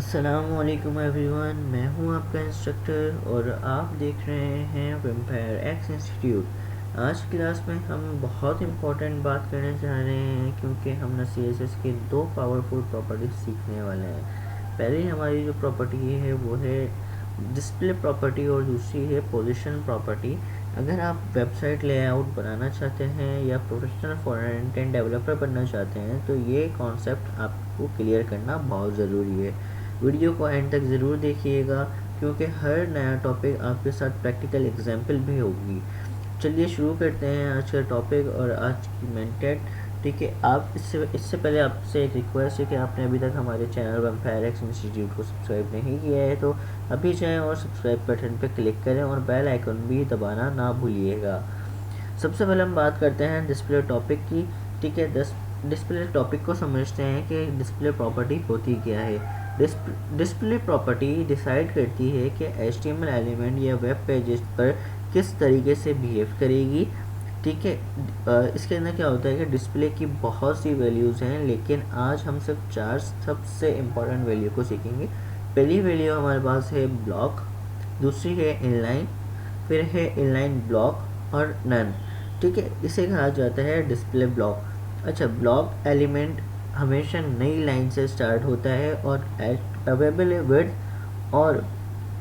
अस्सलामुअलैकुम एवरीवन, मैं हूं आपका इंस्ट्रक्टर और आप देख रहे हैं वेम्पायर एक्स इंस्टीट्यूट। आज की क्लास में हम बहुत इंपॉर्टेंट बात करने जा रहे हैं क्योंकि हम CSS के दो पावरफुल प्रॉपर्टीज सीखने वाले हैं। पहली हमारी जो प्रॉपर्टी है वो है डिस्प्ले प्रॉपर्टी और दूसरी है पोजीशन प्रॉपर्टी। अगर आप वेबसाइट लेआउट बनाना चाहते हैं या प्रोफेशनल फ्रंट एंड डेवलपर बनना चाहते हैं तो ये कॉन्सेप्ट आपको क्लियर करना बहुत ज़रूरी है। वीडियो को एंड तक ज़रूर देखिएगा क्योंकि हर नया टॉपिक आपके साथ प्रैक्टिकल एग्जाम्पल भी होगी। चलिए शुरू करते हैं आज का टॉपिक और आज की मेंटेड। ठीक है, आप इससे पहले आपसे एक रिक्वेस्ट है कि आपने अभी तक हमारे चैनल वेम्पायर एक्स इंस्टीट्यूट को सब्सक्राइब नहीं किया है तो अभी जाएं और सब्सक्राइब बटन पर क्लिक करें और बेल आइकन भी दबाना ना भूलिएगा। सबसे पहले हम बात करते हैं डिस्प्ले टॉपिक की। ठीक है, डिस्प्ले टॉपिक को समझते हैं कि डिस्प्ले प्रॉपर्टी होती क्या है। डिस्प्ले प्रॉपर्टी डिसाइड करती है कि HTML एलिमेंट या वेब पेजेस पर किस तरीके से बिहेव करेगी। ठीक है, इसके अंदर क्या होता है कि डिस्प्ले की बहुत सी वैल्यूज़ हैं लेकिन आज हम सिर्फ 4 सबसे इम्पोर्टेंट वैल्यू को सीखेंगे। पहली वैल्यू हमारे पास है ब्लॉक, दूसरी है इनलाइन, फिर है इनलाइन ब्लॉक और नन। ठीक है, इसे कहा जाता है डिस्प्ले ब्लॉक। अच्छा, ब्लॉक एलिमेंट हमेशा नई लाइन से स्टार्ट होता है और अवेलेबल विड्थ और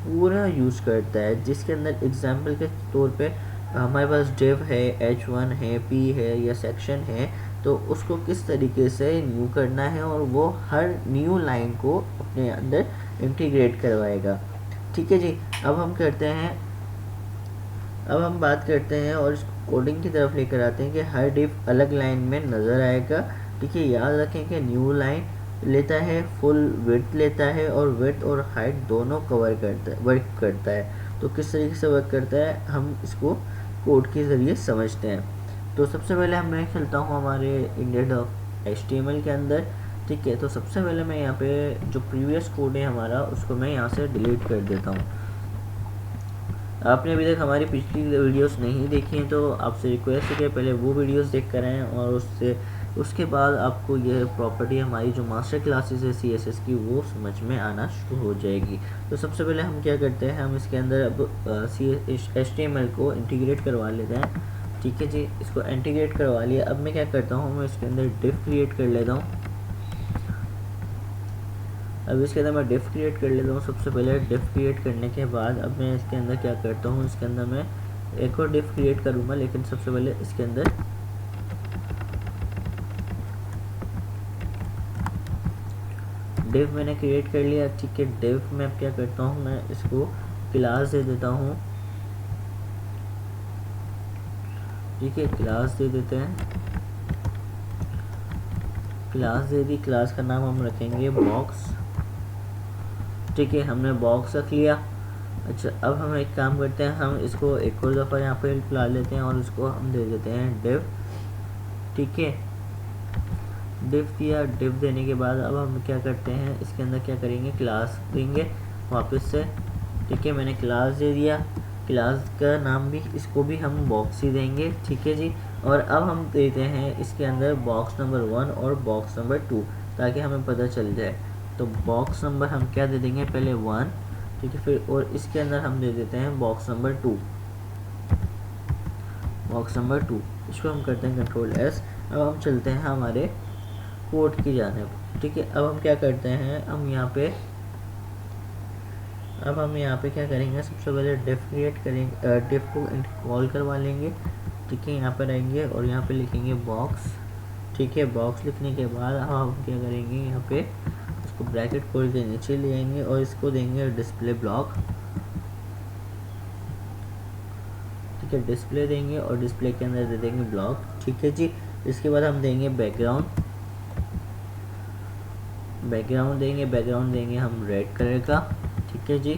पूरा यूज़ करता है, जिसके अंदर एग्जाम्पल के तौर पे हमारे पास div है, h1 है, p है या सेक्शन है, तो उसको किस तरीके से न्यू करना है और वो हर न्यू लाइन को अपने अंदर इंटीग्रेट करवाएगा। ठीक है जी, अब हम बात करते हैं और इसको कोडिंग की तरफ लेकर आते हैं कि हर डिव अलग लाइन में नज़र आएगा। ठीक है, याद रखें कि न्यू लाइन लेता है, फुल विड्थ लेता है और विड्थ और हाइट दोनों वर्क करता है। तो किस तरीके से वर्क करता है हम इसको कोड के ज़रिए समझते हैं। तो सबसे पहले मैं चलता हूँ हमारे index.html के अंदर। ठीक है, तो सबसे पहले मैं यहाँ पे जो प्रीवियस कोड है हमारा उसको मैं यहाँ से डिलीट कर देता हूँ। आपने अभी तक हमारी पिछली वीडियोस नहीं देखी हैं तो आपसे रिक्वेस्ट है कि पहले वो वीडियोस देख कर आएँ और उसके बाद आपको ये प्रॉपर्टी हमारी जो मास्टर क्लासेस है CSS की वो समझ में आना शुरू हो जाएगी। तो सबसे पहले हम क्या करते हैं, हम इसके अंदर अब HTML को इंटीग्रेट करवा लेते हैं। ठीक है जी, इसको इंटीग्रेट करवा लिया। अब मैं क्या करता हूँ, मैं इसके अंदर डिव क्रिएट कर लेता हूँ। अब इसके अंदर मैं डिव क्रिएट कर लेता हूँ। सबसे पहले डिव क्रिएट करने के बाद अब मैं इसके अंदर क्या करता हूँ, इसके अंदर मैं एक और डिव क्रिएट करूँगा, लेकिन सबसे पहले इसके अंदर डिव मैंने क्रिएट कर लिया। ठीक है, डिव में अब क्या करता हूँ, मैं इसको क्लास दे देता हूँ। ठीक है, क्लास दे देते हैं, क्लास दे दी। क्लास का नाम हम रखेंगे बॉक्स। ठीक है, हमने बॉक्स रख लिया। अच्छा, अब हम एक काम करते हैं, हम इसको एक और दफ़ा यहाँ पे बुला लेते हैं और इसको हम दे देते हैं डिव। ठीक है, डिव दिया। डिव देने के बाद अब हम क्या करते हैं, इसके अंदर क्या करेंगे, क्लास देंगे वापस से। ठीक है, मैंने क्लास दे दिया। क्लास का नाम भी इसको भी हम बॉक्स ही देंगे। ठीक है जी, और अब हम देते हैं इसके अंदर बॉक्स नंबर 1 और बॉक्स नंबर 2 ताकि हमें पता चल जाए। तो बॉक्स नंबर हम क्या दे देंगे, पहले 1। ठीक है, फिर और इसके अंदर हम दे देते हैं बॉक्स नंबर 2, बॉक्स नंबर 2। इसको हम करते हैं कंट्रोल S। अब हम चलते हैं हमारे कोड की जानिब। ठीक है, अब हम क्या करते हैं, हम यहाँ पे क्या करेंगे, सबसे पहले डिव क्रिएट करेंगे, डिव को कॉल करवा लेंगे। ठीक है, यहाँ पर आएंगे और यहाँ पे लिखेंगे बॉक्स। ठीक है, बॉक्स लिखने के बाद हम क्या करेंगे, यहाँ पे इसको ब्रैकेट खोल के नीचे ले आएंगे और इसको देंगे डिस्प्ले ब्लॉक। ठीक है, डिस्प्ले देंगे और डिस्प्ले के अंदर दे देंगे ब्लॉक। ठीक है जी, इसके बाद हम देंगे बैकग्राउंड देंगे हम रेड कलर का। ठीक है जी।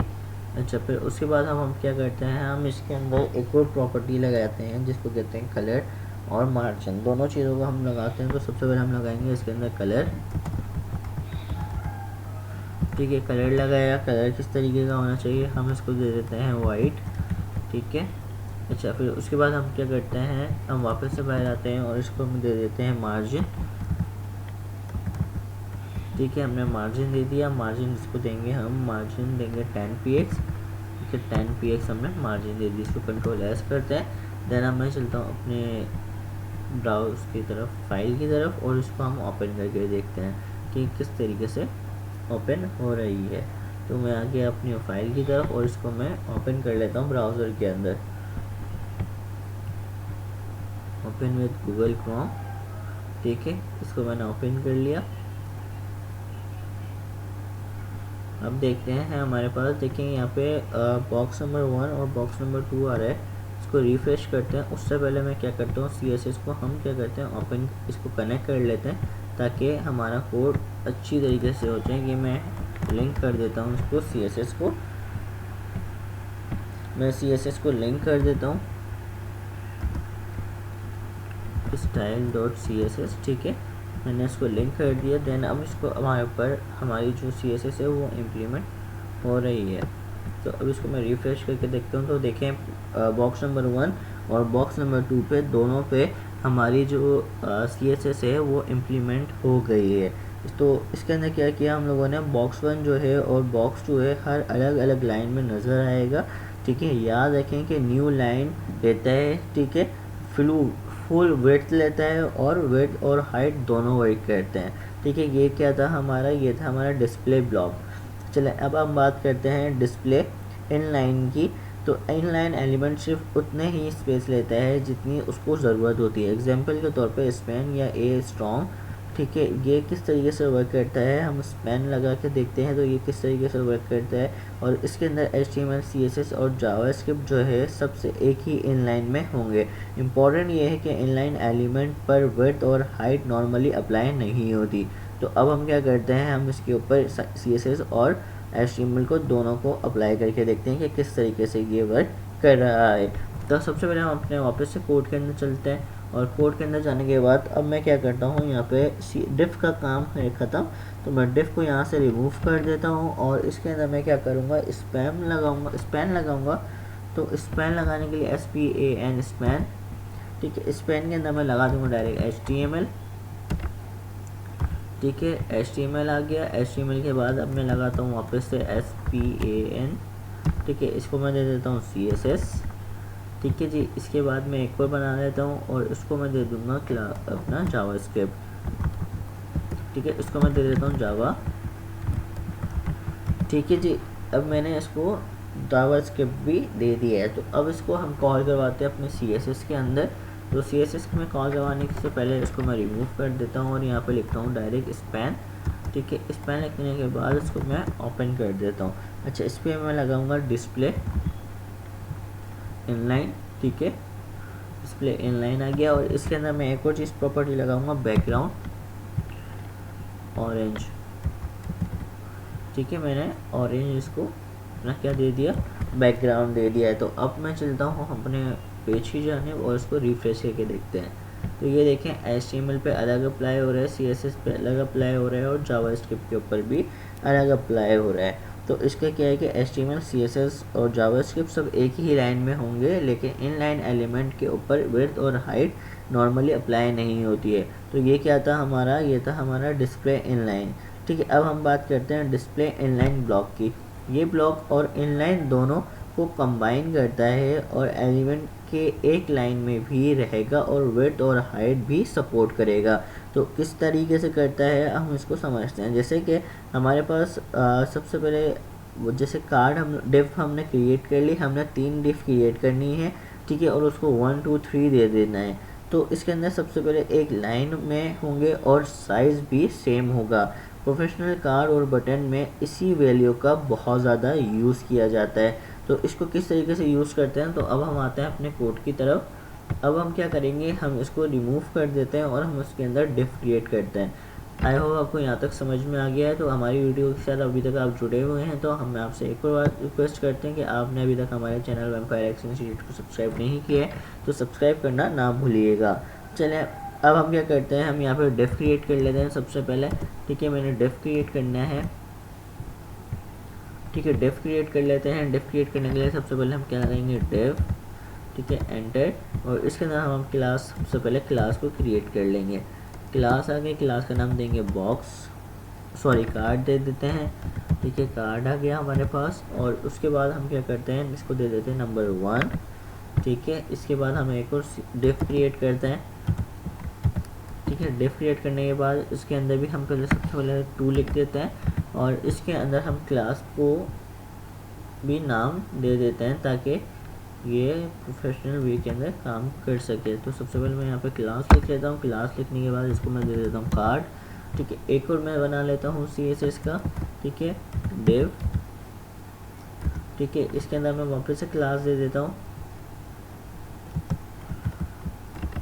अच्छा, फिर उसके बाद हम क्या करते हैं, हम इसके अंदर एक और प्रॉपर्टी लगाते हैं जिसको कहते हैं कलर और मार्जिन। दोनों चीज़ों को हम लगाते हैं। तो सबसे पहले हम लगाएंगे इसके अंदर कलर। ठीक है, कलर लगाया। कलर किस तरीके का होना चाहिए, हम इसको दे देते हैं वाइट। ठीक है, अच्छा, फिर उसके बाद हम क्या करते हैं, हम वापस से बाहर आते हैं और इसको हम दे देते हैं मार्जिन। ठीक है, हमने मार्जिन दे दिया, मार्जिन इसको देंगे हम, मार्जिन देंगे 10 px, ठीक है 10 px हमने मार्जिन दे दी। इसको कंट्रोल एस करते हैं। देन अब मैं चलता हूँ अपने ब्राउज की तरफ, फाइल की तरफ, और इसको हम ओपन करके देखते हैं कि किस तरीके से ओपन हो रही है। तो मैं आ गया अपनी फाइल की तरफ और इसको मैं ओपन कर लेता हूँ ब्राउज़र के अंदर, ओपन विद गूगल क्रोम। ठीक है, इसको मैंने ओपन कर लिया। अब देखते हैं हमारे पास, देखें यहाँ पे बॉक्स नंबर 1 और बॉक्स नंबर 2 आ रहा है। इसको रिफ्रेश करते हैं। उससे पहले मैं क्या करता हूँ, CSS को हम क्या करते हैं, ओपन इसको कनेक्ट कर लेते हैं ताकि हमारा कोड अच्छी तरीके से हो जाए। कि मैं लिंक कर देता हूँ इसको, CSS को मैं CSS को लिंक कर देता हूँ style.css। ठीक है, मैंने इसको लिंक कर दिया। देन अब इसको हमारे ऊपर हमारी जो CSS है वो इम्प्लीमेंट हो रही है। तो अब इसको मैं रिफ्रेश करके देखता हूँ। तो देखें बॉक्स नंबर 1 और बॉक्स नंबर 2 पे, दोनों पे हमारी जो CSS है वो इम्प्लीमेंट हो गई है। तो इसके अंदर क्या किया हम लोगों ने, बॉक्स 1 जो है और बॉक्स 2 है हर अलग अलग लाइन में नज़र आएगा। ठीक है, याद रखें कि न्यू लाइन लेता है, ठीक है, फुल विड्थ लेता है और विड्थ और हाइट दोनों वर्क करते हैं। ठीक है, ये क्या था हमारा, ये था हमारा डिस्प्ले ब्लॉक। चले अब हम बात करते हैं डिस्प्ले इनलाइन की। तो इनलाइन एलिमेंट सिर्फ उतने ही स्पेस लेता है जितनी उसको ज़रूरत होती है। एग्जांपल के तौर पे स्पैन या ए स्ट्रॉन्ग। ठीक है, ये किस तरीके से वर्क करता है, हम स्पैन लगा के देखते हैं तो ये किस तरीके से वर्क करता है। और इसके अंदर HTML, CSS और जावास्क्रिप्ट जो है सबसे एक ही इनलाइन में होंगे। इम्पॉर्टेंट ये है कि इनलाइन एलिमेंट पर विड्थ और हाइट नॉर्मली अप्लाई नहीं होती। तो अब हम क्या करते हैं, हम इसके ऊपर CSS और HTML को दोनों को अप्लाई करके देखते हैं कि किस तरीके से ये वर्क कर रहा है। तो सबसे पहले हम अपने वापस से कोड के अंदर चलते हैं और कोड के अंदर जाने के बाद अब मैं क्या करता हूँ, यहाँ पे डिफ का काम है ख़त्म। तो मैं डिफ को यहाँ से रिमूव कर देता हूँ और इसके अंदर मैं क्या करूँगा, स्पैन लगाऊँगा। तो स्पैन लगाने के लिए SPAN स्पैन। ठीक है, स्पैन के अंदर मैं लगा दूँगा डायरेक्ट HTML। ठीक है, HTML आ गया। HTML के बाद अब मैं लगाता हूँ वापस से SPAN। ठीक है, इसको मैं दे देता हूँ CSS। ठीक है जी, इसके बाद मैं एक और बना लेता हूँ और इसको मैं दे दूँगा अपना जावास्क्रिप्ट। ठीक है, इसको मैं दे देता हूँ जावा। ठीक है जी, अब मैंने इसको जावास्क्रिप्ट भी दे दिया है। तो अब इसको हम कॉल करवाते हैं अपने CSS के अंदर। तो CSS में कॉल करवाने से पहले इसको मैं रिमूव कर देता हूँ और यहाँ पे लिखता हूँ डायरेक्ट स्पैन। ठीक है, स्पैन लिखने के बाद इसको मैं ओपन कर देता हूँ। अच्छा, इस पर मैं लगाऊंगा डिस्प्ले इनलाइन। ठीक है, डिस्प्ले इनलाइन आ गया और इसके अंदर मैं एक और चीज़ प्रॉपर्टी लगाऊंगा, बैकग्राउंड ऑरेंज। ठीक है, मैंने ऑरेंज इसको अपना क्या दे दिया, बैकग्राउंड दे दिया है। तो अब मैं चलता हूँ अपने पेज की जानिब और इसको रिफ्रेश करके देखते हैं। तो ये देखें HTML पे अलग अप्लाई हो रहा है, CSS पे अलग अप्लाई हो रहा है और जावास्क्रिप्ट के ऊपर भी अलग अप्लाई हो रहा है। तो इसका क्या है कि HTML, CSS और जावास्क्रिप्ट सब एक ही लाइन में होंगे, लेकिन इन लाइन एलिमेंट के ऊपर विड्थ और हाइट नॉर्मली अप्लाई नहीं होती है। तो ये क्या था हमारा, ये था हमारा डिस्प्ले इनलाइन। ठीक है, अब हम बात करते हैं डिस्प्ले इनलाइन ब्लॉक की। ये ब्लॉक और इनलाइन दोनों को कंबाइन करता है और एलिमेंट के एक लाइन में भी रहेगा और विड्थ और हाइट भी सपोर्ट करेगा। तो किस तरीके से करता है हम इसको समझते हैं। जैसे कि हमारे पास सबसे पहले जैसे कार्ड हम डिव हमने क्रिएट कर ली, हमने 3 डिव क्रिएट करनी है। ठीक है, और उसको 1 2 3 दे देना है। तो इसके अंदर सबसे पहले एक लाइन में होंगे और साइज़ भी सेम होगा। प्रोफेशनल कार्ड और बटन में इसी वैल्यू का बहुत ज़्यादा यूज़ किया जाता है। तो इसको किस तरीके से यूज़ करते हैं, तो अब हम आते हैं अपने कोड की तरफ। अब हम क्या करेंगे, हम इसको रिमूव कर देते हैं और हम उसके अंदर डिफ क्रिएट करते हैं। आई होप आपको यहाँ तक समझ में आ गया है। तो हमारी वीडियो के साथ अभी तक आप जुड़े हुए हैं तो हम आपसे एक और बार रिक्वेस्ट करते हैं कि आपने अभी तक हमारे चैनल वेम्पायर एक्स इंस्टीट्यूट को सब्सक्राइब नहीं किया है तो सब्सक्राइब करना ना भूलिएगा। चलें, अब हम क्या करते हैं, हम यहाँ पर डिफ क्रिएट कर लेते हैं सबसे पहले। ठीक है, मैंने डिफ क्रिएट करना है। ठीक है, डिफ क्रिएट कर लेते हैं। डिफ क्रिएट करने के लिए सबसे पहले हम क्या करेंगे, डिफ। ठीक है, एंटर। और इसके अंदर हम क्लास, सबसे पहले क्लास को क्रिएट कर लेंगे। क्लास आ गई, क्लास का नाम देंगे बॉक्स। सॉरी कार्ड दे देते हैं। ठीक है, कार्ड आ गया हमारे पास। और उसके बाद हम क्या करते हैं, इसको दे देते हैं नंबर 1। ठीक है, इसके बाद हम एक और डिफ क्रिएट करते हैं। ठीक है, डिफ क्रिएट करने के बाद इसके अंदर भी हम पहले सबसे पहले 2 लिख देते हैं और इसके अंदर हम क्लास को भी नाम दे देते हैं ताकि ये प्रोफेशनल वे के अंदर काम कर सके। तो सबसे पहले मैं यहाँ पे क्लास लिख लेता हूँ। क्लास लिखने के बाद इसको मैं दे देता हूँ कार्ड। ठीक है, एक और मैं बना लेता हूँ CSS का। ठीक है, डिव। ठीक है, इसके अंदर मैं वापस से क्लास दे देता हूँ।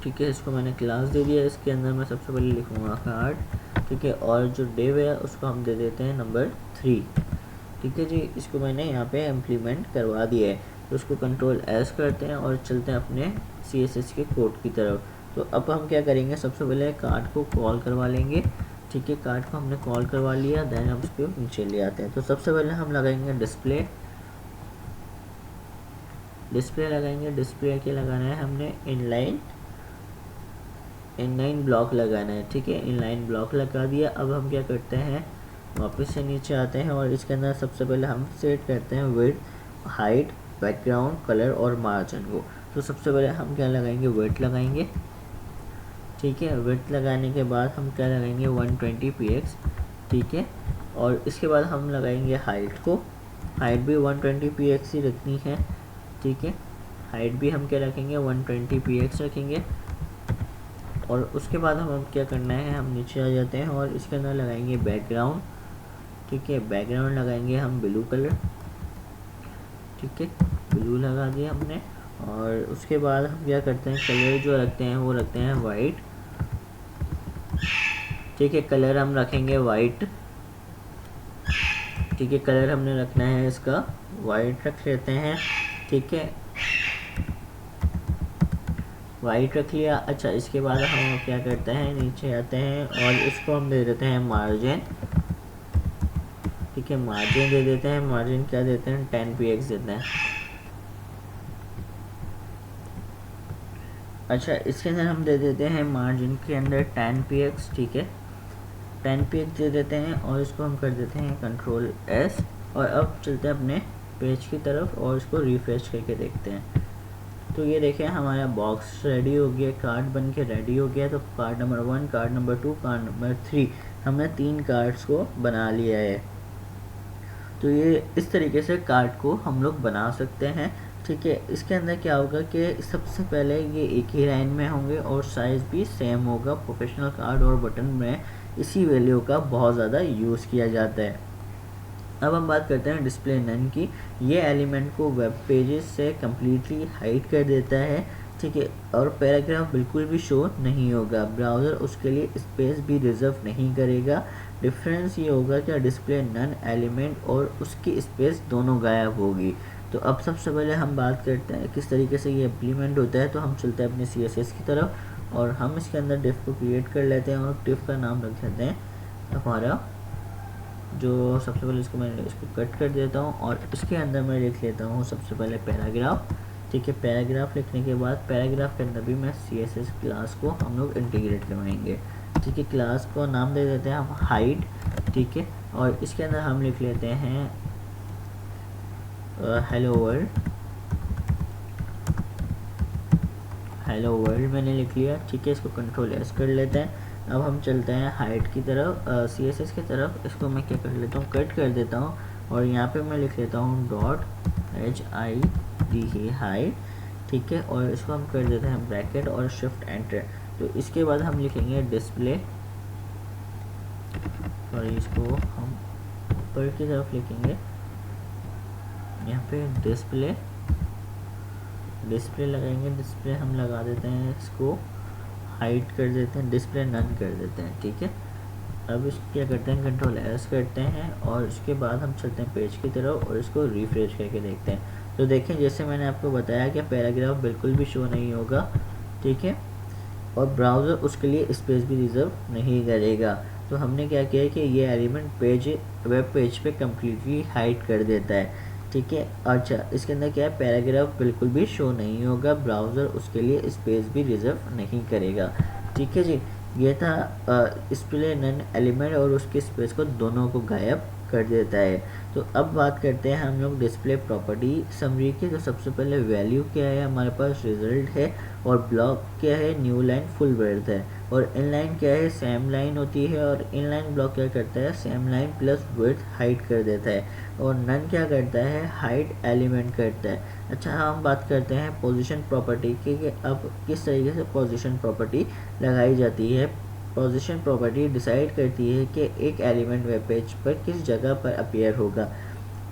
ठीक है, इसको मैंने क्लास दे दिया। इसके अंदर मैं सबसे पहले लिखूँगा कार्ड। ठीक है, और जो डिव है उसको हम दे देते हैं नंबर 3। ठीक है जी, इसको मैंने यहाँ पे इम्प्लीमेंट करवा दिया है। तो उसको कंट्रोल S करते हैं और चलते हैं अपने CSS के कोड की तरफ। तो अब हम क्या करेंगे, सबसे पहले कार्ड को कॉल करवा लेंगे। ठीक है, कार्ड को हमने कॉल करवा लिया, देन हम उसको नीचे ले आते हैं। तो सबसे पहले हम लगाएंगे डिस्प्ले लगाएंगे। डिस्प्ले के लगाना है हमने इनलाइन ब्लॉक लगाना है। ठीक है, इनलाइन ब्लॉक लगा दिया। अब हम क्या करते हैं, वापस से नीचे आते हैं और इसके अंदर सबसे पहले हम सेट करते हैं विड्थ, हाइट, बैकग्राउंड, कलर और मार्जिन को। तो सबसे पहले हम क्या लगाएंगे, विड्थ लगाएंगे। ठीक है, विड्थ लगाने के बाद हम क्या लगाएंगे, 120px। ठीक है, और इसके बाद हम लगाएंगे हाइट को। हाइट भी 120px ही रखनी है। ठीक है, हाइट भी हम क्या रखेंगे, 120px रखेंगे। और उसके बाद हम क्या करना है, हम नीचे आ जाते हैं और इसके अंदर लगाएंगे बैकग्राउंड। ठीक है, बैकग्राउंड लगाएंगे हम ब्लू कलर। ठीक है, ब्लू लगा दिया हमने। और उसके बाद हम क्या करते हैं, कलर जो रखते हैं वो रखते हैं वाइट। ठीक है, कलर हम रखेंगे वाइट। ठीक है, कलर हमने रखना है इसका वाइट रख लेते हैं। ठीक है, वाइट रख लिया। अच्छा, इसके बाद हम क्या करते हैं, नीचे आते हैं और इसको हम दे देते हैं मार्जिन। ठीक है, मार्जिन दे देते हैं। मार्जिन क्या देते हैं, 10px देते हैं। अच्छा, इसके अंदर हम दे देते हैं मार्जिन के अंदर 10px। ठीक है, 10px दे देते हैं और इसको हम कर देते हैं कंट्रोल S। और अब चलते हैं अपने पेज की तरफ और इसको रिफ्रेश करके देखते हैं। तो ये देखें, हमारा बॉक्स रेडी हो गया, कार्ड बन के रेडी हो गया। तो card number 1, card number 2, card number 3, हमने 3 कार्ड्स को बना लिया है। तो ये इस तरीके से कार्ड को हम लोग बना सकते हैं। ठीक है, इसके अंदर क्या होगा कि सबसे पहले ये एक ही लाइन में होंगे और साइज़ भी सेम होगा। प्रोफेशनल कार्ड और बटन में इसी वैल्यू का बहुत ज़्यादा यूज़ किया जाता है। अब हम बात करते हैं डिस्प्ले नन की। ये एलिमेंट को वेब पेजेस से कम्प्लीटली हाइड कर देता है। ठीक है, और पैराग्राफ बिल्कुल भी शो नहीं होगा। ब्राउज़र उसके लिए स्पेस भी रिजर्व नहीं करेगा। डिफरेंस ये होगा कि डिस्प्ले नन एलिमेंट और उसकी स्पेस दोनों गायब होगी। तो अब सबसे पहले हम बात करते हैं किस तरीके से ये इम्प्लीमेंट होता है। तो हम चलते हैं अपने CSS की तरफ और हम इसके अंदर डिफ को क्रिएट कर लेते हैं और डिफ का नाम रख देते हैं हमारा, जो सबसे पहले इसको कट कर देता हूँ और इसके अंदर मैं लिख लेता हूँ सबसे पहले पैराग्राफ। ठीक है, पैराग्राफ लिखने के बाद पैराग्राफ के अंदर भी मैं CSS क्लास को हम लोग इंटीग्रेट करवाएंगे। ठीक है, क्लास को नाम दे देते हैं हम हाइट। ठीक है, और इसके अंदर हम लिख लेते हैं हेलो वर्ल्ड। हेलो वर्ल्ड मैंने लिख लिया। ठीक है, इसको कंट्रोल S कर लेते हैं। अब हम चलते हैं हाइट की तरफ, CSS की तरफ। इसको मैं क्या कर लेता हूँ, कट कर देता हूँ और यहाँ पे मैं लिख लेता हूँ .HID हाइट। ठीक है, और इसको हम कर देते हैं ब्रैकेट और शिफ्ट एंटर। तो इसके बाद हम लिखेंगे डिस्प्ले, सॉरी इसको हम ऊपर की तरफ लिखेंगे। यहाँ पे डिस्प्ले लगाएंगे। डिस्प्ले हम लगा देते हैं, इसको हाइड कर देते हैं, डिस्प्ले नन कर देते हैं। ठीक है, अब इसको क्या करते हैं, कंट्रोल S करते हैं और उसके बाद हम चलते हैं पेज की तरफ और इसको रिफ्रेश करके देखते हैं। तो देखें, जैसे मैंने आपको बताया कि पैराग्राफ बिल्कुल भी शो नहीं होगा। ठीक है, और ब्राउज़र उसके लिए स्पेस भी रिजर्व नहीं करेगा। तो हमने क्या किया कि ये एलिमेंट वेब पेज पे कम्प्लीटली हाइड कर देता है। ठीक है, अच्छा इसके अंदर क्या है, पैराग्राफ बिल्कुल भी शो नहीं होगा। ब्राउज़र उसके लिए स्पेस भी रिजर्व नहीं करेगा। ठीक है जी, ये था डिस्प्ले नन एलिमेंट और उसके स्पेस को दोनों को गायब कर देता है। तो अब बात करते हैं हम लोग डिस्प्ले प्रॉपर्टी समरी की। तो सबसे पहले वैल्यू क्या है, हमारे पास रिजल्ट है, और ब्लॉक क्या है, न्यू लाइन फुल ब्रेड्थ है, और इनलाइन क्या है, सेम लाइन होती है, और इनलाइन ब्लॉक क्या करता है, same line plus width hide कर देता है, और नन क्या करता है, हाइड एलिमेंट करता है। अच्छा, हम बात करते हैं पोजीशन प्रॉपर्टी की कि अब किस तरीके से पोजीशन प्रॉपर्टी लगाई जाती है। पोजीशन प्रॉपर्टी डिसाइड करती है कि एक एलिमेंट वेब पेज पर किस जगह पर अपीयर होगा।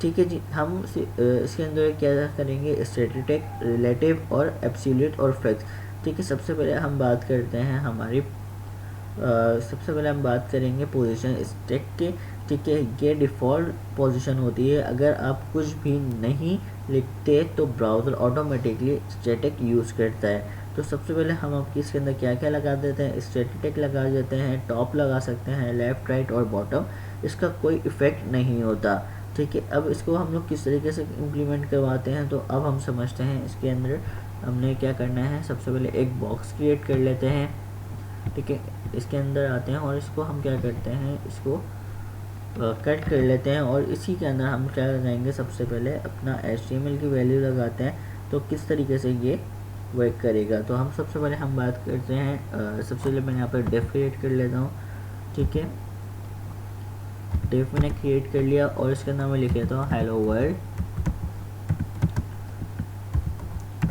ठीक है जी, हम इसके अंदर क्या करेंगे, स्टैटिक, रिलेटिव और एब्सोल्यूट और फिक्स। ठीक है, सबसे पहले हम बात करते हैं सबसे पहले हम बात करेंगे पोजीशन स्टैक के। ठीक है, ये डिफ़ॉल्ट पोजीशन होती है। अगर आप कुछ भी नहीं लिखते तो ब्राउज़र ऑटोमेटिकली स्टैटिक यूज़ करता है। तो सबसे पहले हम आपकी इसके अंदर क्या क्या लगा देते हैं, स्टैटिक लगा देते हैं, टॉप लगा सकते हैं, लेफ़्ट, राइट और बॉटम। इसका कोई इफ़ेक्ट नहीं होता। ठीक है, अब इसको हम लोग किस तरीके से इम्प्लीमेंट करवाते हैं, तो अब हम समझते हैं। इसके अंदर हमने क्या करना है, सबसे पहले एक बॉक्स क्रिएट कर लेते हैं। ठीक है, इसके अंदर आते हैं और इसको हम क्या करते हैं, इसको कट कर लेते हैं, और इसी के अंदर हम क्या लगाएंगे, सबसे पहले अपना HTML की वैल्यू लगाते हैं। तो किस तरीके से ये वर्क करेगा, तो हम सबसे पहले हम बात करते हैं। सबसे पहले मैं यहाँ पर डेफ क्रिएट कर लेता हूँ। ठीक है, डेफ मैंने क्रिएट कर लिया, और इसके अंदर मैं लिख लेता हूँ हेलो वर्ल्ड।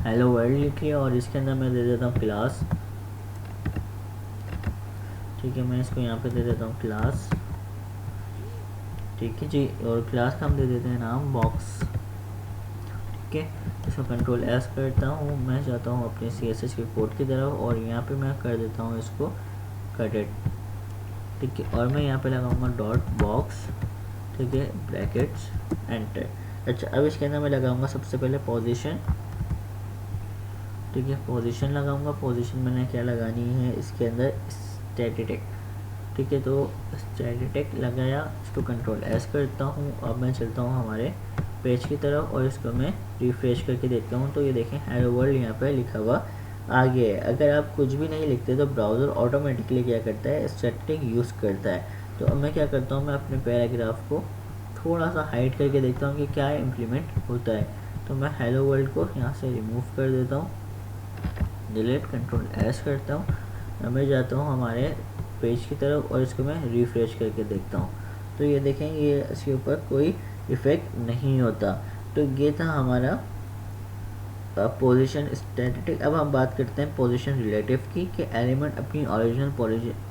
हेलो वर्ल्ड लिख लिया, और इसके अंदर मैं दे देता हूँ क्लास। ठीक है, मैं इसको यहाँ पे दे देता हूँ क्लास। ठीक है जी, और क्लास का हम दे देते हैं नाम बॉक्स। ठीक है, इसको कंट्रोल S करता हूँ, मैं जाता हूँ अपने CSS के कोड की तरफ, और यहाँ पे मैं कर देता हूँ इसको कटेड। ठीक है, और मैं यहाँ पे लगाऊंगा डॉट बॉक्स। ठीक है, ब्रैकेट्स, एंटर। अच्छा, अब इसके अंदर मैं लगाऊंगा सबसे पहले पोजीशन। ठीक है, पोजीशन लगाऊंगा। पोजीशन मैंने क्या लगानी है, इसके अंदर स्टैटिक। ठीक है, तो स्टैटिक लगाया, इसको कंट्रोल S करता हूँ। अब मैं चलता हूँ हमारे पेज की तरफ, और इसको मैं रिफ्रेश करके देखता हूँ। तो ये देखें हेलो वर्ल्ड यहाँ पे लिखा हुआ आ गया है। अगर आप कुछ भी नहीं लिखते तो ब्राउज़र ऑटोमेटिकली क्या करता है, स्टैटिक यूज़ करता है। तो अब मैं क्या करता हूँ, मैं अपने पैराग्राफ को थोड़ा सा हाइड करके देखता हूँ कि क्या इम्प्लीमेंट होता है। तो मैं हेलो वर्ल्ड को यहाँ से रिमूव कर देता हूँ, डिलीट, कंट्रोल S करता हूँ। अब मैं जाता हूँ हमारे पेज की तरफ, और इसको मैं रिफ्रेश करके देखता हूँ। तो ये देखें, ये इसके ऊपर कोई इफ़ेक्ट नहीं होता। तो ये था हमारा पोजीशन स्टैटिक। अब हम बात करते हैं पोजीशन रिलेटिव की, कि एलिमेंट अपनी ओरिजिनल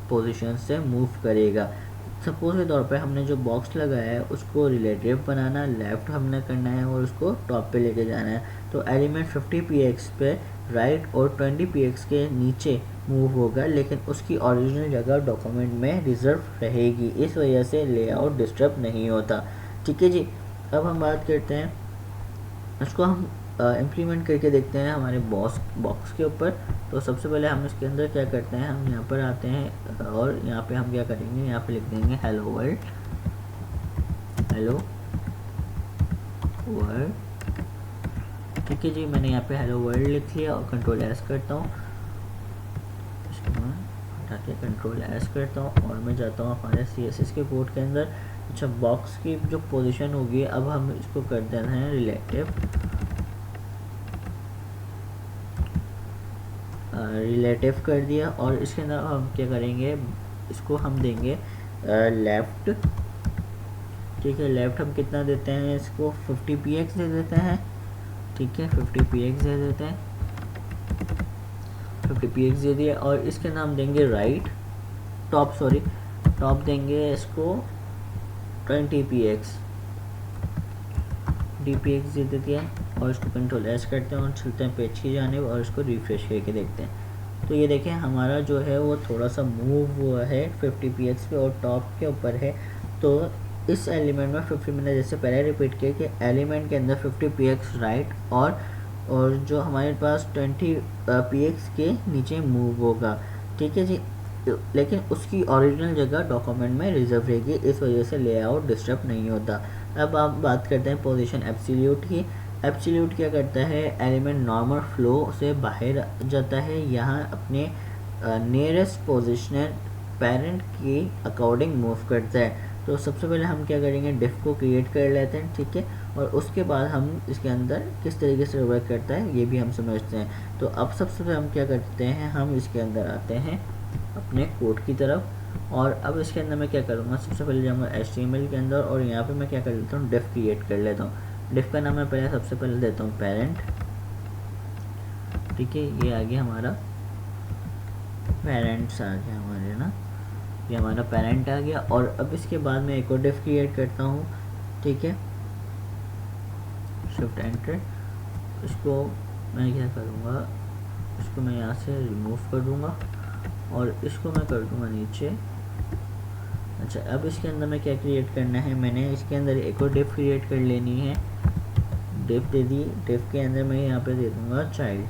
पोजीशन से मूव करेगा। सपोज के तौर पे हमने जो बॉक्स लगाया है उसको रिलेटिव बनाना, लेफ़्ट हमने करना है और उसको टॉप पे लेके जाना है। तो एलिमेंट 50 px पे राइट और 20 px के नीचे मूव होगा, लेकिन उसकी ओरिजिनल जगह डॉक्यूमेंट में रिजर्व रहेगी। इस वजह से लेआउट डिस्टर्ब नहीं होता। ठीक है जी, अब हम बात करते हैं, इसको हम इम्प्लीमेंट करके देखते हैं हमारे बॉक्स के ऊपर। तो सबसे पहले हम इसके अंदर क्या करते हैं, हम यहाँ पर आते हैं, और यहाँ पे हम क्या करेंगे, यहाँ पे लिख देंगे हेलो वर्ल्ड। Hello world. ठीक है जी, मैंने यहाँ पे हेलो वर्ल्ड लिख लिया, और कंट्रोल S करता हूँ। इसको मैं हटा के कंट्रोल S करता हूँ, और मैं जाता हूँ हमारे CSS के कोड के अंदर। अच्छा, बॉक्स की जो पोजीशन होगी, अब हम इसको कर देते हैं रिलेटिव कर दिया, और इसके अंदर हम क्या करेंगे, इसको हम देंगे लेफ़्ट। ठीक है, लेफ़्ट हम कितना देते हैं, इसको 50 px दे देते हैं। ठीक है, 50 px दे देते हैं, 50 px दे दिया, और इसके अंदर हम देंगे राइट, टॉप देंगे इसको 20 px, dpx दे देते हैं, और इसको कंट्रोल S करते हैं और चलते हैं पेज की जानिब, और इसको रिफ्रेश करके देखते हैं। तो ये देखें, हमारा जो है वो थोड़ा सा मूव हुआ है 50 px पे, और टॉप के ऊपर है। तो इस एलिमेंट में 50, मैंने जैसे पहले रिपीट किया कि एलिमेंट के अंदर 50 px राइट, और जो हमारे पास 20 px के नीचे मूव होगा। ठीक है जी, लेकिन उसकी ओरिजिनल जगह डॉक्यूमेंट में रिजर्व रहेगी, इस वजह से लेआउट डिस्टर्ब नहीं होता। अब आप बात करते हैं पोजीशन एब्सोल्यूट की। एब्सोल्यूट क्या करता है, एलिमेंट नॉर्मल फ्लो से बाहर जाता है, यहाँ अपने नियरेस्ट पोजिशन पेरेंट की अकॉर्डिंग मूव करता है। तो सबसे पहले हम क्या करेंगे, डिफ को क्रिएट कर लेते हैं, ठीक है, और उसके बाद हम इसके अंदर किस तरीके से वर्क करता है ये भी हम समझते हैं। तो अब सबसे पहले हम क्या करते हैं, हम इसके अंदर आते हैं अपने कोड की तरफ, और अब इसके अंदर मैं क्या करूँगा, सबसे पहले जाऊँगा HTML के अंदर, और यहाँ पे मैं क्या कर लेता हूँ, डिफ क्रिएट कर लेता हूँ। डिफ का नाम मैं पहले सबसे पहले देता हूँ पेरेंट, ठीक है, ये आ गया हमारा पेरेंट्स आ गया हमारे ना, ये हमारा पेरेंट आ गया। और अब इसके बाद मैं एक और डिफ क्रिएट करता हूँ, ठीक है, शिफ्ट एंटर, इसको मैं क्या करूँगा, इसको मैं यहाँ से रिमूव कर दूँगा और इसको मैं कर दूँगा नीचे। अच्छा, अब इसके अंदर मैं क्या क्रिएट करना है, मैंने इसके अंदर एक और डिफ क्रिएट कर लेनी है, डिफ दे दी, डिफ के अंदर मैं यहाँ पे दे दूँगा चाइल्ड,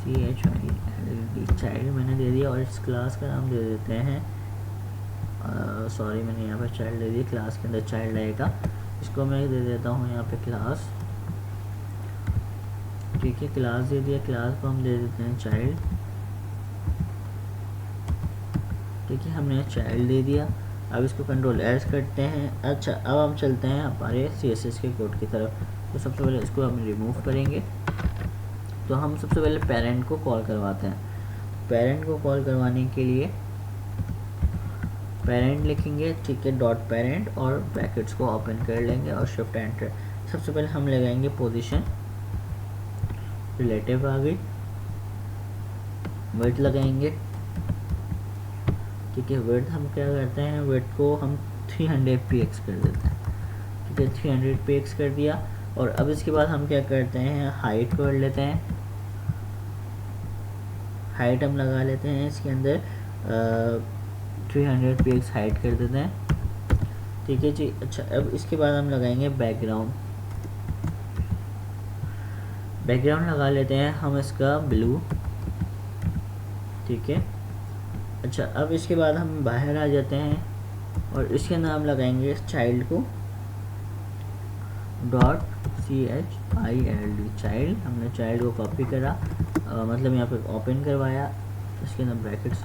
CHILD, चाइल्ड मैंने दे दिया, और इस क्लास का नाम दे देते हैं, सॉरी मैंने यहाँ पे चाइल्ड दे दी, क्लास के अंदर चाइल्ड आएगा, इसको मैं दे देता हूँ यहाँ पे क्लास, ठीक है, क्लास दे दिया, क्लास को हम दे देते हैं चाइल्ड, ठीक है, हमने चाइल्ड दे दिया। अब इसको कंट्रोल एस करते हैं। अच्छा, अब हम चलते हैं हमारे CSS के कोड की तरफ। तो सबसे पहले इसको हम रिमूव करेंगे, तो हम सबसे पहले पेरेंट को कॉल करवाते हैं। पेरेंट को कॉल करवाने के लिए पेरेंट लिखेंगे, ठीक है, डॉट पेरेंट, और ब्रैकेट्स को ओपन कर लेंगे और शिफ्ट एंटर। सबसे पहले हम लगाएंगे पोजीशन, रिलेटिव आ गई, वेट लगाएंगे, ठीक है, वेट हम क्या करते हैं, वेट को हम 300 px कर देते हैं, ठीक है, 300 px कर दिया। और अब इसके बाद हम क्या करते हैं, हाइट कर लेते हैं, हाइट हम लगा लेते हैं इसके अंदर 300 px हाइट कर देते हैं, ठीक है जी। अच्छा, अब इसके बाद हम लगाएंगे बैकग्राउंड, बैकग्राउंड लगा लेते हैं हम इसका ब्लू, ठीक है। अच्छा, अब इसके बाद हम बाहर आ जाते हैं और इसके नाम लगाएंगे चाइल्ड को, डॉट CHILD, चाइल्ड, हमने चाइल्ड को कॉपी करा, मतलब यहाँ पे ओपन करवाया, इसके अंदर ब्रैकेट्स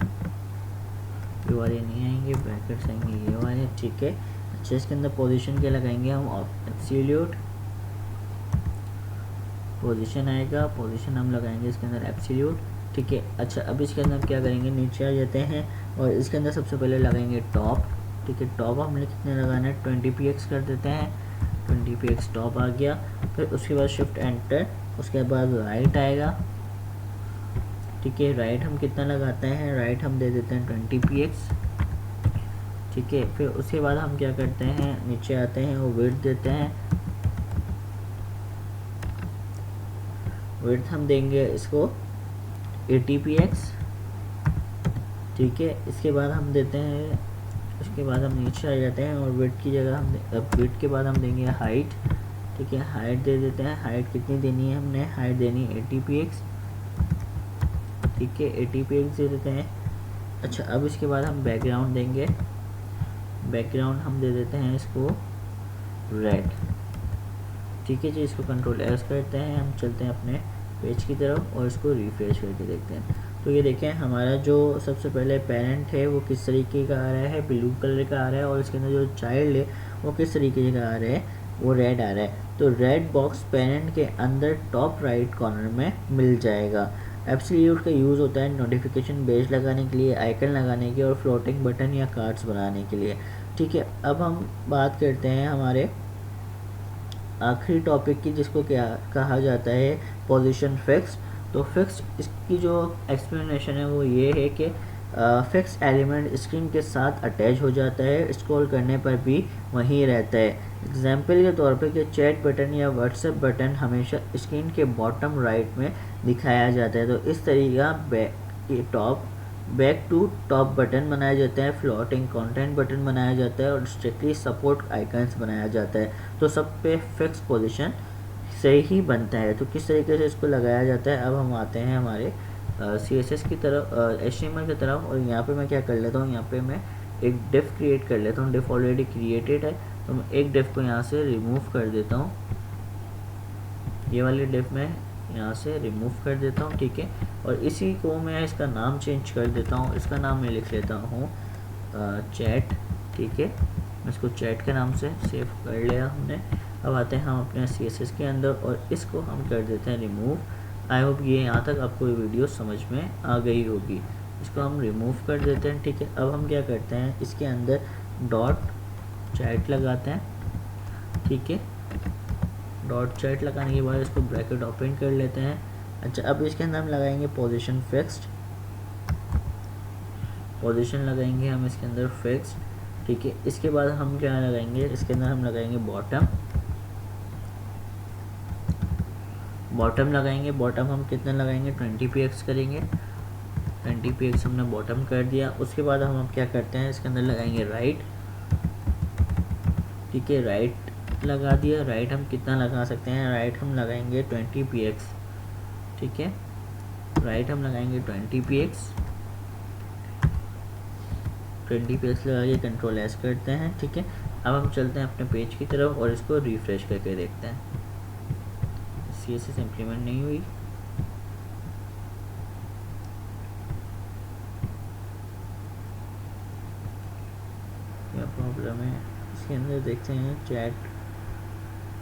ये वाले नहीं आएंगे, ब्रैकेट्स आएंगे ये वाले, ठीक है। अच्छा, इसके अंदर पोजीशन क्या लगाएंगे हम, एब्सोल्यूट पोजीशन आएगा, पोजीशन हम लगाएंगे इसके अंदर एब्सोल्यूट, ठीक है। अच्छा, अब इसके अंदर क्या करेंगे, नीचे आ जाते हैं और इसके अंदर सबसे पहले लगाएंगे टॉप, ठीक है, टॉप हमने कितने लगाना है, 20 px कर देते हैं, 20 px टॉप आ गया। फिर उसके बाद शिफ्ट एंटर, उसके बाद राइट आएगा, ठीक है, राइट हम कितना लगाते हैं, राइट हम दे देते हैं 20 px, ठीक है। फिर उसके बाद हम क्या करते हैं, नीचे आते हैं और विड्थ देते हैं, विड्थ हम देंगे इसको 80 px, ठीक है। इसके बाद हम देते हैं, उसके बाद हम नीचे आ जाते हैं और विड्थ की जगह हम विड्थ के बाद हम देंगे हाइट, ठीक है, हाइट दे देते हैं, हाइट कितनी देनी है, हमने हाइट देनी है 80 px, ठीक है, 80 px दे देते हैं। अच्छा, अब इसके बाद हम बैकग्राउंड देंगे, बैकग्राउंड हम दे देते हैं इसको रेड, ठीक है जी। इसको कंट्रोल एस करते हैं, हम चलते हैं अपने पेज की तरफ और इसको रिफ्रेश करके देखते हैं। तो ये देखें, हमारा जो सबसे पहले पेरेंट है वो किस तरीके का आ रहा है, ब्लू कलर का आ रहा है, और इसके अंदर जो चाइल्ड है वो किस तरीके का आ रहा है, वो रेड आ रहा है। तो रेड बॉक्स पेरेंट के अंदर टॉप राइट कॉर्नर में मिल जाएगा। एब्सोल्यूट का यूज़ होता है नोटिफिकेशन बेज लगाने के लिए, आइकन लगाने के, और फ्लोटिंग बटन या कार्ड्स बनाने के लिए, ठीक है। अब हम बात करते हैं हमारे आखिरी टॉपिक की, जिसको क्या कहा जाता है, पोजीशन फिक्स। तो फिक्स, इसकी जो एक्सप्लेनेशन है वो ये है कि फिक्स एलिमेंट स्क्रीन के साथ अटैच हो जाता है, स्क्रॉल करने पर भी वहीं रहता है। एग्जाम्पल के तौर पे कि चैट बटन या व्हाट्सएप बटन हमेशा स्क्रीन के बॉटम राइट में दिखाया जाता है। तो इस तरीका बैक टू टॉप बटन बनाया जाता है, फ्लोटिंग कंटेंट बटन बनाया जाता है, और स्ट्रिक्टली सपोर्ट आइकन्स बनाया जाता है। तो सब पे फिक्स पोजीशन से ही बनता है। तो किस तरीके से इसको लगाया जाता है, अब हम आते हैं हमारे CSS की तरफ, HTML की तरफ, और यहाँ पे मैं क्या कर लेता हूँ, यहाँ पे मैं एक डिफ क्रिएट कर लेता हूँ। डिफ ऑलरेडी क्रिएटेड है, तो मैं एक डिफ को यहाँ से रिमूव कर देता हूँ, ये वाली डिफ मैं यहाँ से रिमूव कर देता हूँ, ठीक है। और इसी को मैं इसका नाम चेंज कर देता हूँ, इसका नाम मैं लिख लेता हूँ चैट, ठीक है। इसको चैट के नाम से सेव कर लिया हमने। अब आते हैं हम अपने CSS के अंदर और इसको हम कर देते हैं रिमूव। आई होप ये यहाँ तक आपको ये वीडियो समझ में आ गई होगी। इसको हम रिमूव कर देते हैं, ठीक है। अब हम क्या करते हैं, इसके अंदर डॉट चैट लगाते हैं, ठीक है। डॉट चैट लगाने के बाद इसको ब्रैकेट ओपन कर लेते हैं। अच्छा, अब इसके अंदर हम लगाएंगे पोजीशन फिक्स्ड, पोजीशन लगाएंगे हम इसके अंदर फिक्स्ड, ठीक है। इसके बाद हम क्या लगाएंगे, इसके अंदर हम लगाएंगे बॉटम, बॉटम लगाएंगे। बॉटम हम कितना लगाएंगे, 20 px करेंगे, 20 px हमने बॉटम कर दिया। उसके बाद हम क्या करते हैं, इसके अंदर लगाएंगे राइट, ठीक है। राइट लगा दिया। राइट हम कितना लगा सकते हैं, राइट हम लगाएंगे 20 px, ठीक है। राइट हम लगाएंगे 20 px, 20 px लगा के कंट्रोल एस करते हैं, ठीक है। अब हम चलते हैं अपने पेज की तरफ और इसको रिफ्रेश करके देखते हैं। CSS इम्प्लीमेंट नहीं हुई, क्या प्रॉब्लम है। इसके अंदर देखते हैं चैट।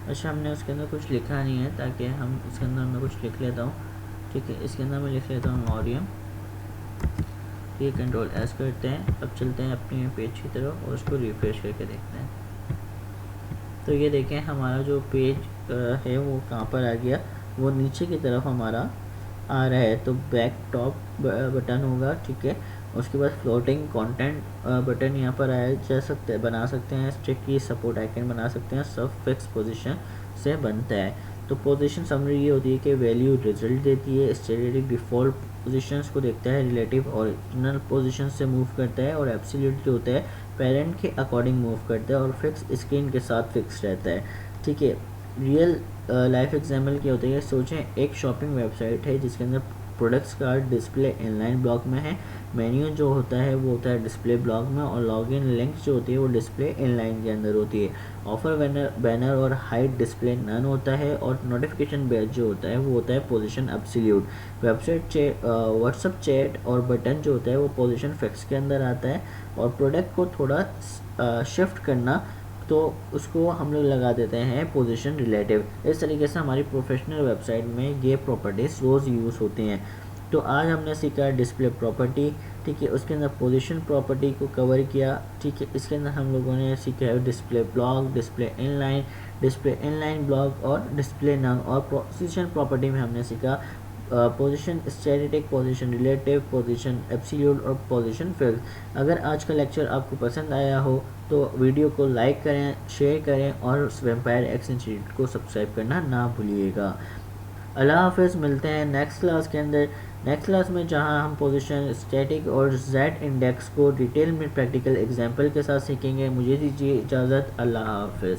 अच्छा, हमने उसके अंदर कुछ लिखा नहीं है, ताकि हम इसके अंदर मैं कुछ लिख लेता हूँ, ठीक है। इसके अंदर मैं लिख लेता हूँ ऑरियम, ये कंट्रोल एस करते हैं। अब चलते हैं अपने पेज की तरफ और उसको रिफ्रेश करके देखते हैं। तो ये देखें हमारा जो पेज है वो कहाँ पर आ गया, वो नीचे की तरफ हमारा आ रहा है। तो बैक टॉप बटन होगा, ठीक है। उसके बाद फ्लोटिंग कंटेंट बटन यहाँ पर आया जा सकते हैं, बना सकते हैं। स्ट्रिक्टली सपोर्ट आइकन बना सकते हैं, सब फिक्स पोजीशन से बनता है। तो पोजीशन समरी ये होती है कि वैल्यू रिजल्ट देती है, स्टैटिक डिफ़ॉल्ट पोजीशंस को देखता है, रिलेटिव ओरिजिनल पोजीशन से मूव करता है, और एब्सोल्यूट जो होता है पेरेंट के अकॉर्डिंग मूव करता है, और फिक्स स्क्रीन के साथ फिक्स रहता है, ठीक है। रियल लाइफ एग्जाम्पल क्या होता है, सोचें एक शॉपिंग वेबसाइट है जिसके अंदर प्रोडक्ट्स का डिस्प्ले इनलाइन ब्लॉक में है, मेन्यू जो होता है वो होता है डिस्प्ले ब्लॉक में, और लॉगिन लिंक्स जो होती है वो डिस्प्ले इनलाइन के अंदर होती है। ऑफर बैनर और हाइड डिस्प्ले नन होता है, और नोटिफिकेशन बैज जो होता है वो होता है position absolute. Website chat, WhatsApp chat और बटन जो होता है वो पोजीशन फिक्स के अंदर आता है, और प्रोडक्ट को थोड़ा शिफ्ट करना तो उसको हम लोग लगा देते हैं पोजीशन रिलेटिव। इस तरीके से हमारी प्रोफेशनल वेबसाइट में ये प्रॉपर्टीज रोज़ यूज़ होती हैं। तो आज हमने सीखा डिस्प्ले प्रॉपर्टी, ठीक है। उसके अंदर पोजीशन प्रॉपर्टी को कवर किया, ठीक है। इसके अंदर हम लोगों ने सीखा है display block, display inline block और डिस्प्ले नन। और पोजीशन प्रॉपर्टी में हमने सीखा position static, position relative, position absolute और पोजीशन फिक्स। अगर आज का लेक्चर आपको पसंद आया हो तो वीडियो को लाइक करें, शेयर करें, और वेम्पायर एक्स इंस्टीट्यूट को सब्सक्राइब करना ना भूलिएगा। अल्लाह हाफ़िज़। मिलते हैं नेक्स्ट क्लास के अंदर, नेक्स्ट क्लास में जहां हम पोजीशन स्टैटिक और जेड इंडेक्स को डिटेल में प्रैक्टिकल एग्जांपल के साथ सीखेंगे। मुझे दीजिए इजाज़त। अल्लाह हाफ़िज़।